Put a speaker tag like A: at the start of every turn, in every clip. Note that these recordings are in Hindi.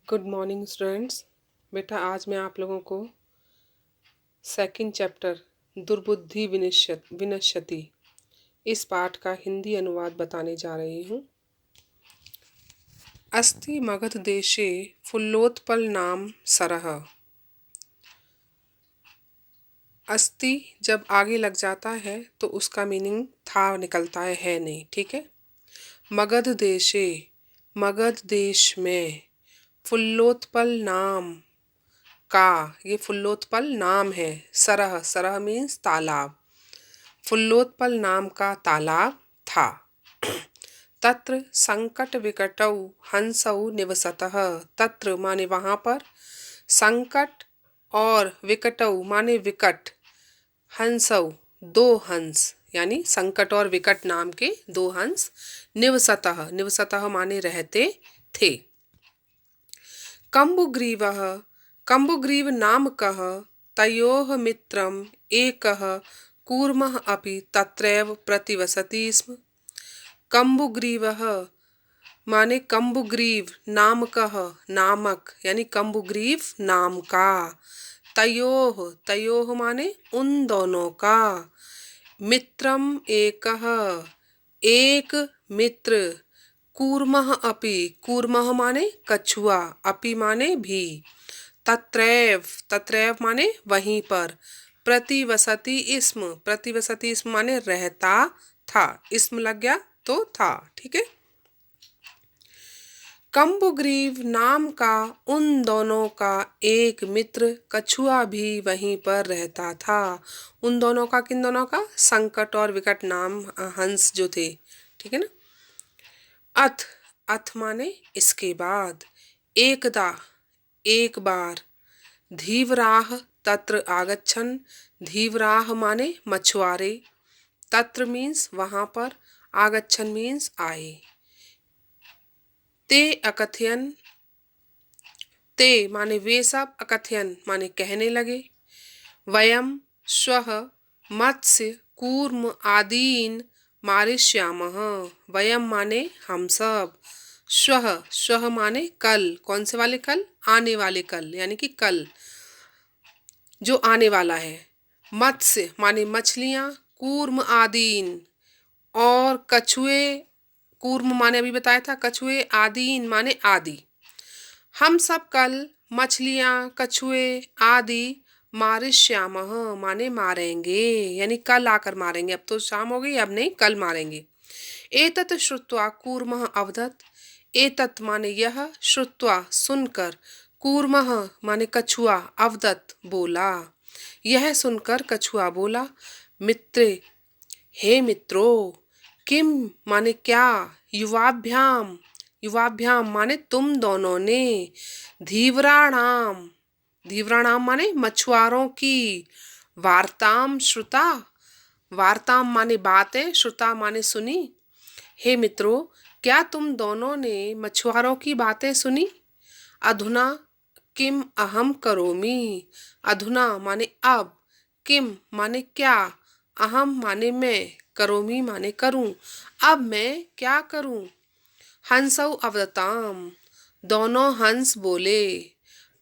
A: Good morning students. बेटा आज मैं आप लोगों को सेकंड चैप्टर दुर्बुद्धि विनश्यति इस पाठ का हिंदी अनुवाद बताने जा रही हूँ। अस्ति मगध देशे फुल्लोत्पल नाम सरह। अस्ति जब आगे लग जाता है तो उसका मीनिंग था निकलता है नहीं, ठीक है। मगध देशे, मगध देश में, फुल्लोत्पल नाम का, ये फुल्लोत्पल नाम है। सरह, सरह मीन्स तालाब। फुल्लोत्पल नाम का तालाब था। तत्र संकट विकटौ हंसौ निवसतः। तत्र माने वहां पर, संकट और विकटौ माने विकट, हंसौ दो हंस, यानी संकट और विकट नाम के दो हंस, निवसतः, निवसतः माने रहते थे। कम्बुग्रीवः, कम्बुग्रीव नामकः तयोः मित्रम् एकः कूर्मः अपि तत्रैव प्रतिवसति स्म। कम्बुग्रीवः माने कम्बुग्रीव, नामकः नामक, यानी कम्बुग्रीव नाम का, तयोः, तयोः माने उन दोनों का, मित्रम एकः एक मित्र, कूर्मः अपि, कूर्मः माने कछुआ, अपि माने भी, तत्रैव, तत्रैव माने वहीं पर, प्रतिवसति इस्म, प्रतिवसति इस्म माने रहता था, इस्म लग गया तो था, ठीक है। कम्बुग्रीव नाम का उन दोनों का एक मित्र कछुआ भी वहीं पर रहता था। उन दोनों का, किन दोनों का? संकट और विकट नाम हंस जो थे, ठीक है ना। अथ, अथ माने इसके बाद, एकदा एक बार, धीवराह तत्र आगच्छन्, धीवराह माने मछुआरे, तत्र मीन्स वहां पर, आगच्छन् मीन्स आए। ते अकथयन, ते माने वे सब, अकथयन माने कहने लगे, वयम श्वः मत्स्य कूर्म आदीन मारिष्यामः। वयम माने हम सब, श्वः, श्वः माने कल, कौन से वाले कल? आने वाले कल, यानी कि कल जो आने वाला है। मत्स्य माने मछलियां, कूर्म आदीन और कछुए, कूर्म माने अभी बताया था, कछुए, आदीन माने आदि, हम सब कल मछलियां, कछुए आदि, मारिष्यामः माने मारेंगे, यानी कल आकर मारेंगे। अब तो शाम हो गई, अब नहीं, कल मारेंगे। एतत् श्रुत्वा कूर्मः अवदत्, एतत् माने यह, श्रुत्वा सुनकर, कूर्मः माने कछुआ, अवदत् बोला, यह सुनकर कछुआ बोला, मित्रे, हे मित्रों, किम माने क्या, युवाभ्याम, युवाभ्याम माने तुम दोनों ने, धीवराणाम, धीवराणाम माने मछुआरों की, वार्ताम श्रुता, वार्ताम माने बातें, श्रुता माने सुनी। हे मित्रों, क्या तुम दोनों ने मछुआरों की बातें सुनी? अधुना किम अहम करोमि, अधुना माने अब, किम माने क्या, अहम माने मैं, करोमि माने करूं, अब मैं क्या करूं। हंसौ अवदताम, दोनों हंस बोले,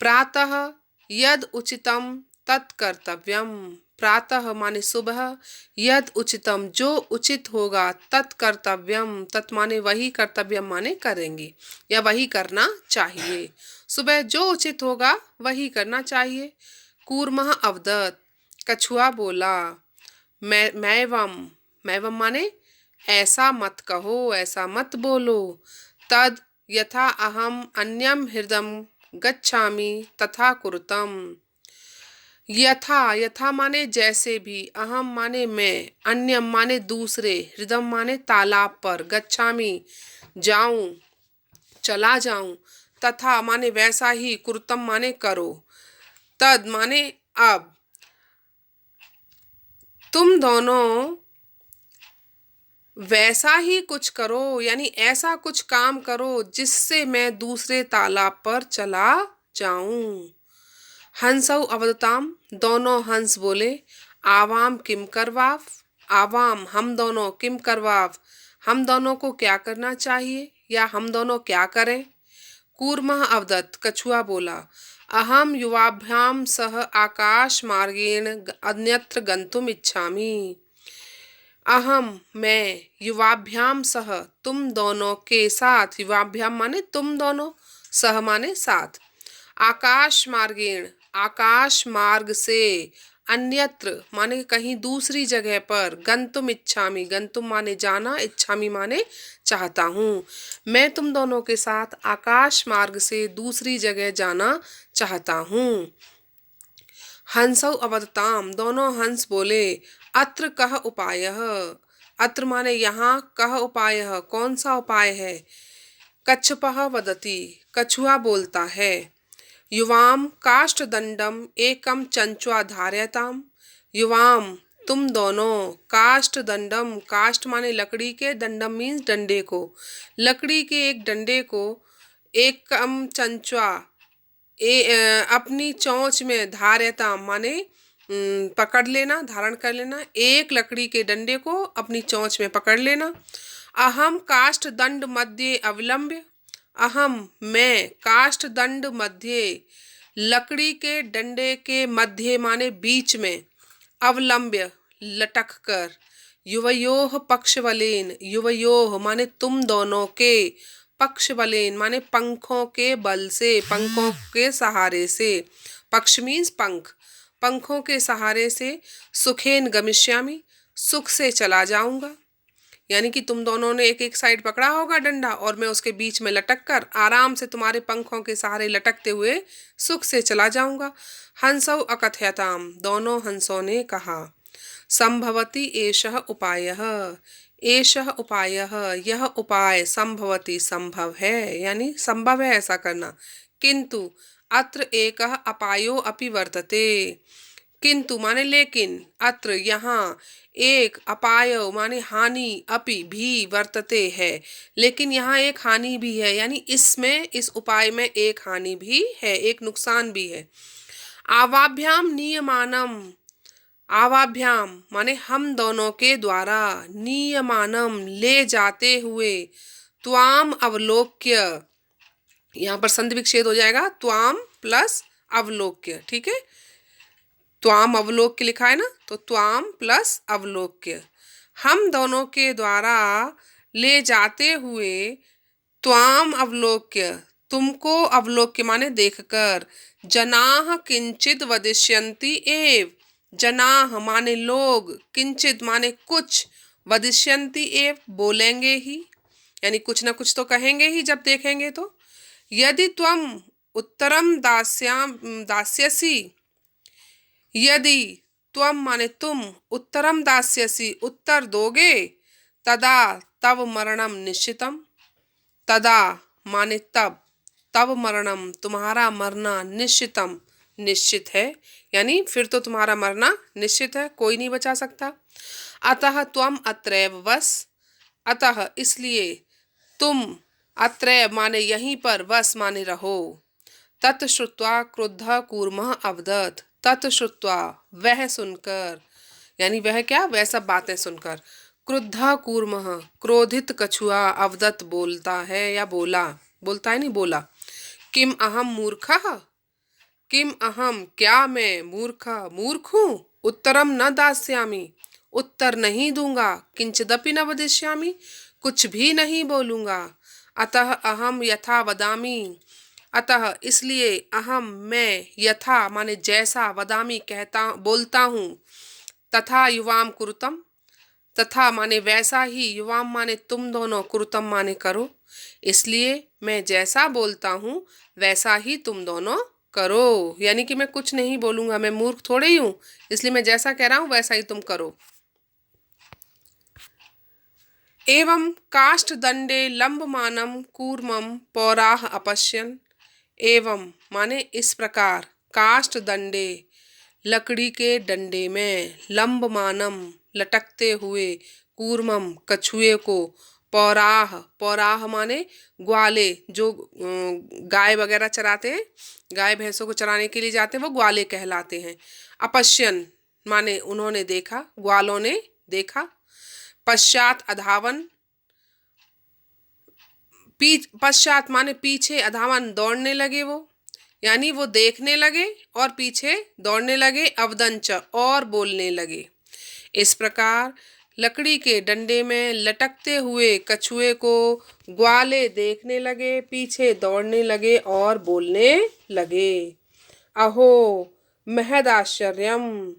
A: प्रातः यद उचितम तत्कर्तव्यम, प्रातः माने सुबह, यद उचितम जो उचित होगा, तत्कर्तव्यम, तत् माने वही, कर्तव्यम माने करेंगे या वही करना चाहिए। सुबह जो उचित होगा वही करना चाहिए। कूर्मः अवदत्, कछुआ बोला, मैवम, मैवम माने ऐसा मत कहो, ऐसा मत बोलो, तद यथा अहम अन्यम हृदम गच्छामि तथा कुरुतम, यथा, यथा माने जैसे भी, अहम माने मैं, अन्यम माने दूसरे, हृदम माने तालाब पर, गच्छामि जाऊं, चला जाऊं, तथा माने वैसा ही, कुरुतम माने करो, तद माने अब, तुम दोनों वैसा ही कुछ करो, यानी ऐसा कुछ काम करो जिससे मैं दूसरे तालाब पर चला जाऊं। हंसौ अवदताम, दोनों हंस बोले, आवाम किम करवाव, आवाम हम दोनों, किम करवाव हम दोनों को क्या करना चाहिए या हम दोनों क्या करें। कूर्मः अवदत्, कछुआ बोला, अहम युवाभ्याम सह आकाश मार्गेण अन्यत्र गंतुम इच्छामि। अहम मैं, युवाभ्याम सह तुम दोनों के साथ, युवाभ्याम माने तुम दोनों, सह माने साथ, आकाश मार्गेण आकाश मार्ग से, अन्यत्र माने कहीं दूसरी जगह पर, गंतुम इच्छामि, गंतुम माने जाना, इच्छामि माने चाहता हूँ, मैं तुम दोनों के साथ आकाश मार्ग से दूसरी जगह जाना चाहता हूँ। हंसौ अवदताम, दोनों हंस बोले, अत्र कः उपायः, अत्र माने यहाँ, कः उपायः कौन सा उपाय है। कच्छपः वदति, कछुआ बोलता है, युवाम काष्ठदंडम एकम चंचुआ धार्यताम, युवाम तुम दोनों, काष्ठ दंडम, काष्ठ माने लकड़ी के, दंडम मीन्स डंडे को, लकड़ी के एक डंडे को, एकम चंचुआ अपनी चोंच में, धार्यता माने पकड़ लेना, धारण कर लेना, एक लकड़ी के डंडे को अपनी चोंच में पकड़ लेना। अहम काष्ठ दंड मध्य अवलंब्य, अहम मैं, काष्ठ दंड मध्य लकड़ी के डंडे के मध्य माने बीच में, अवलंब्य लटक कर, युवयोः पक्षबलेन, युवयोः माने तुम दोनों के, पक्षबलेन माने पंखों के बल से, पंखों के सहारे से, पक्ष मीन्स पंख, पंखों के सहारे से, सुखेन गमिष्यामि, सुख से चला जाऊंगा, यानी कि तुम दोनों ने एक एक साइड पकड़ा होगा डंडा और मैं उसके बीच में लटक कर आराम से तुम्हारे पंखों के सहारे लटकते हुए सुख से चला जाऊंगा। हंसौ अकथयताम, दोनों हंसों ने कहा, संभवति एषः उपायः, एषः उपायः यह उपाय, संभवति संभव है, यानी संभव है ऐसा करना, किंतु अत्र एकः अपायो अपि वर्तते, किंतु माने लेकिन, अत्र यहाँ, एक अपाय माने हानि, अपि भी वर्तते है, लेकिन यहाँ एक हानि भी है, यानी इसमें, इस उपाय में एक हानि भी है, एक नुकसान भी है। आवाभ्याम नियमानम, आवाभ्याम माने हम दोनों के द्वारा, नियमानम ले जाते हुए, त्वाम अवलोक्य, यहाँ पर संधि विच्छेद हो जाएगा, त्वाम प्लस अवलोक्य, ठीक है, त्वाम अवलोक्य लिखा है ना, तो त्वाम प्लस अवलोक्य, हम दोनों के द्वारा ले जाते हुए, त्वाम अवलोक्य तुमको, अवलोक्य माने देखकर, जनाः किंचित वदिष्यन्ति एव, जनाः माने लोग, किंचित माने कुछ, वदिष्यन्ति एव बोलेंगे ही, यानी कुछ ना कुछ तो कहेंगे ही जब देखेंगे तो। यदि त्वम उत्तरम दास्यसि, यदि त्वम माने तुम, उत्तरम दास्यसि उत्तर दोगे, तदा तव मरणम निश्चितम, तदा माने तब, तव मरणम तुम्हारा मरना, निश्चितम निश्चित है, यानी फिर तो तुम्हारा मरना निश्चित है, कोई नहीं बचा सकता। अतः त्वम अत्रैव वस, अतः इसलिए, तुम अत्रैव माने यहीं पर, वस माने रहो। तत् श्रुत्वा क्रुद्धः कूर्मः अवदत्, तत् श्रुत्वा वह सुनकर, यानी वह क्या, वह सब बातें सुनकर, क्रुद्धः कूर्मः क्रोधित कछुआ, अवदत् बोलता है या बोला, बोलता है नहीं बोला, किम अहम मूर्खः, किम अहम क्या मैं, मूर्ख मूर्ख हूँ, उत्तरम न दास्यामि उत्तर नहीं दूंगा, किंचिदपि न वदिष्यामि कुछ भी नहीं बोलूंगा, अतः अहम यथा वदामि, अतः इसलिए, अहम मैं, यथा माने जैसा, वदामि कहता बोलता हूँ, तथा युवाम कुरुतम, तथा माने वैसा ही, युवाम माने तुम दोनों, कुरुतम माने करो, इसलिए मैं जैसा बोलता हूँ वैसा ही तुम दोनों करो, यानी कि मैं कुछ नहीं बोलूंगा, मैं मूर्ख थोड़े ही हूँ, इसलिए मैं जैसा कह रहा हूँ वैसा ही तुम करो। एवं काष्ठदंडे लंबमानम कूर्मम पौराह अपश्यन्, एवं माने इस प्रकार, काष्ठ दंडे लकड़ी के डंडे में, लंबमानम लटकते हुए, कूर्मम कछुए को, पौराह, पौराह माने ग्वाले, जो गाय वगैरह चराते हैं, गाय भैंसों को चराने के लिए जाते हैं, वो ग्वाले कहलाते हैं। अपश्यन माने उन्होंने देखा, ग्वालों ने देखा। पश्चात अधावन, पश्चात माने पीछे, अधावन दौड़ने लगे वो, यानी वो देखने लगे और पीछे दौड़ने लगे। अवदंच और बोलने लगे। इस प्रकार लकड़ी के डंडे में लटकते हुए कछुए को ग्वाले देखने लगे, पीछे दौड़ने लगे और बोलने लगे। अहो महद आश्चर्यम,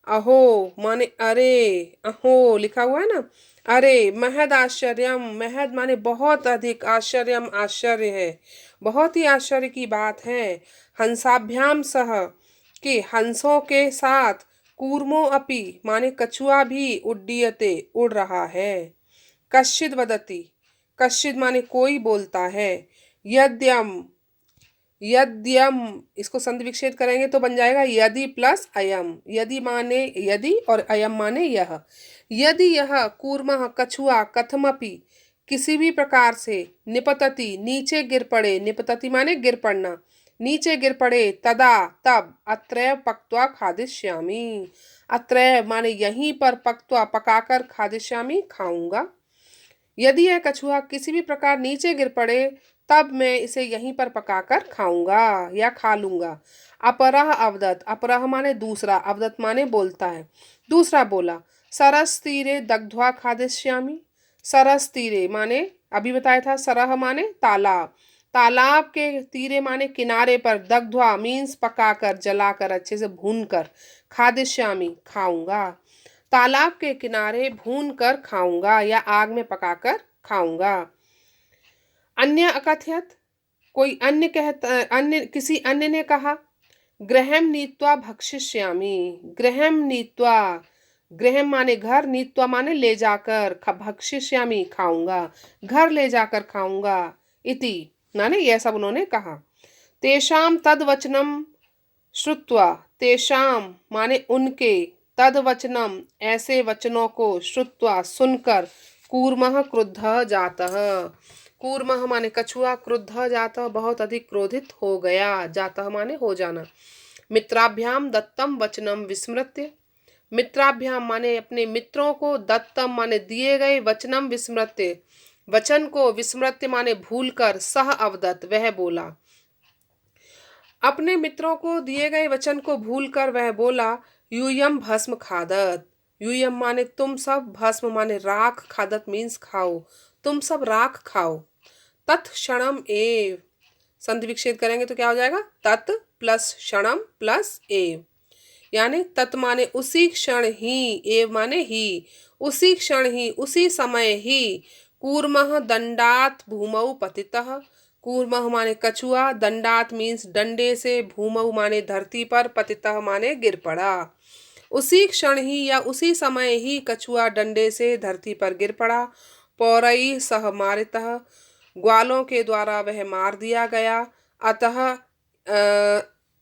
A: अहो माने अरे, अहो लिखा हुआ है ना, अरे महद आश्चर्यम, महद माने बहुत अधिक, आश्चर्यम आश्चर्य है, बहुत ही आश्चर्य की बात है। हंसाभ्याम सह के हंसों के साथ, कूर्मो अपि माने कछुआ भी उड्डीयते उड़ रहा है। कश्चिद वदति, कश्चिद माने कोई बोलता है। यद्यम, यद्यम इसको संधि विच्छेद करेंगे तो बन जाएगा यदि प्लस अयम। यदि माने यदि और अयम माने यह। यदि यह कूर्मः कछुआ कथमपि किसी भी प्रकार से निपतति नीचे गिर पड़े, निपतति माने गिर पड़ना, नीचे गिर पड़े, तदा तब अत्रैव पक्त्वा खादिष्यामि, अत्रैव माने यहीं पर, पक्त्वा पकाकर, खादिष्यामि खाऊंगा। यदि यह कछुआ किसी भी प्रकार नीचे गिर पड़े तब मैं इसे यहीं पर पकाकर खाऊंगा या खा लूंगा। अपरह अवदत, अपरह माने दूसरा, अवदत माने बोलता है, दूसरा बोला। सरस तीरे दग्ध्वा खादिष्यामि, सरस तीरे माने अभी बताया था, सरह माने तालाब, तालाब के तीरे माने किनारे पर, दग्ध्वा मीन्स पकाकर, जलाकर, अच्छे से भूनकर, खादिष्यामि खाऊंगा, तालाब के किनारे भून कर खाऊंगा या आग में पकाकर खाऊंगा। अन्य अकथयत, कोई अन्य कहता, अन्य किसी अन्य ने कहा। गृहम नीत्वा भक्षिष्यामि, गृहम नीत्वा, गृहम माने घर, नीत्वा माने ले जाकर, भक्षिष्यामि खाऊंगा, घर ले जाकर खाऊंगा। इति माने यह सब उन्होंने कहा। तेषाम तद वचनम श्रुत्वा, तेषाम माने उनके, तद वचनम ऐसे वचनों को, श्रुत्वा सुनकर, कूर्मः क्रुद्धः जातः, कूर्मः माने कछुआ, क्रुद्धः जातः बहुत अधिक क्रोधित हो गया, जातः माने हो जाना। मित्राभ्याम दत्तम वचनम विस्मृत्य, मित्राभ्याम माने अपने मित्रों को, दत्तम माने दिए गए, वचनम विस्मृत्य वचन को, विस्मृत्य माने भूलकर, सह अवदत वह बोला, अपने मित्रों को दिए गए वचन को भूलकर वह बोला। यूयम भस्म खादत, यूयम माने तुम सब, भस्म माने राख, खादत मीन्स खाओ, तुम सब राख खाओ। तत्क्षणम एव, संधि विच्छेद करेंगे तो क्या हो जाएगा, तत् प्लस क्षणम प्लस एव, यानी तत् माने उसी क्षण ही, एव माने ही, उसी क्षण ही, उसी समय ही, कूर्मः दंडात भूमौ पतितः, कूर्मः माने कछुआ, दंडात मीन्स डंडे से, भूमौ माने धरती पर, पतितः माने गिर पड़ा। उसी क्षण ही या उसी समय ही कछुआ डंडे से धरती पर गिर पड़ा। पौरई सह मारितः, ग्वालों के द्वारा वह मार दिया गया। अतः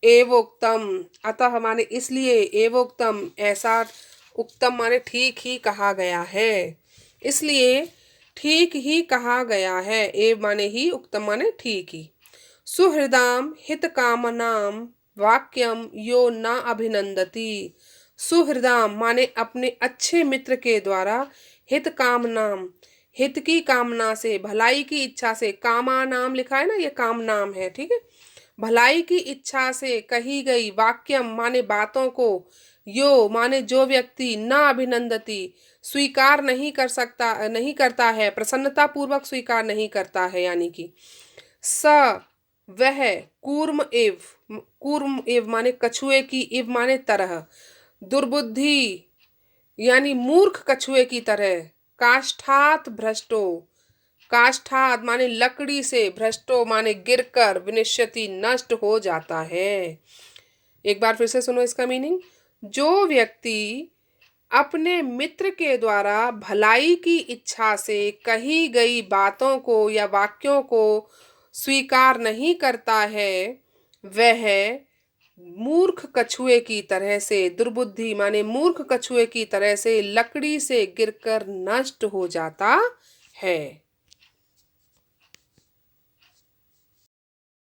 A: एवोक्तम, अतः माने इसलिए, एवोक्तम ऐसा, उक्तम माने ठीक ही कहा गया है, इसलिए ठीक ही कहा गया है। एव माने ही, उक्तम माने ठीक ही। सुहृदाम हित कामनाम वाक्यम यो न अभिनंदति, सुहृदाम माने अपने अच्छे मित्र के द्वारा, हित कामनाम हित की कामना से, भलाई की इच्छा से, कामा नाम लिखा है ना, ये काम नाम है, ठीक है, भलाई की इच्छा से कही गई, वाक्यम माने बातों को, यो माने जो व्यक्ति, न अभिनंदति स्वीकार नहीं कर सकता, नहीं करता है, प्रसन्नता पूर्वक स्वीकार नहीं करता है, यानी कि स वह, कूर्म एव, कूर्म एव माने कछुए की, इव माने तरह, दुर्बुद्धि यानी मूर्ख कछुए की तरह, काष्ठात भ्रष्टो, काष्ठात माने लकड़ी से, भ्रष्टो माने गिरकर, विनिश्यति नष्ट हो जाता है। एक बार फिर से सुनो इसका मीनिंग। जो व्यक्ति अपने मित्र के द्वारा भलाई की इच्छा से कही गई बातों को या वाक्यों को स्वीकार नहीं करता है, वह मूर्ख कछुए की तरह से, दुर्बुद्धि माने मूर्ख कछुए की तरह से लकड़ी से गिरकर नष्ट हो जाता है।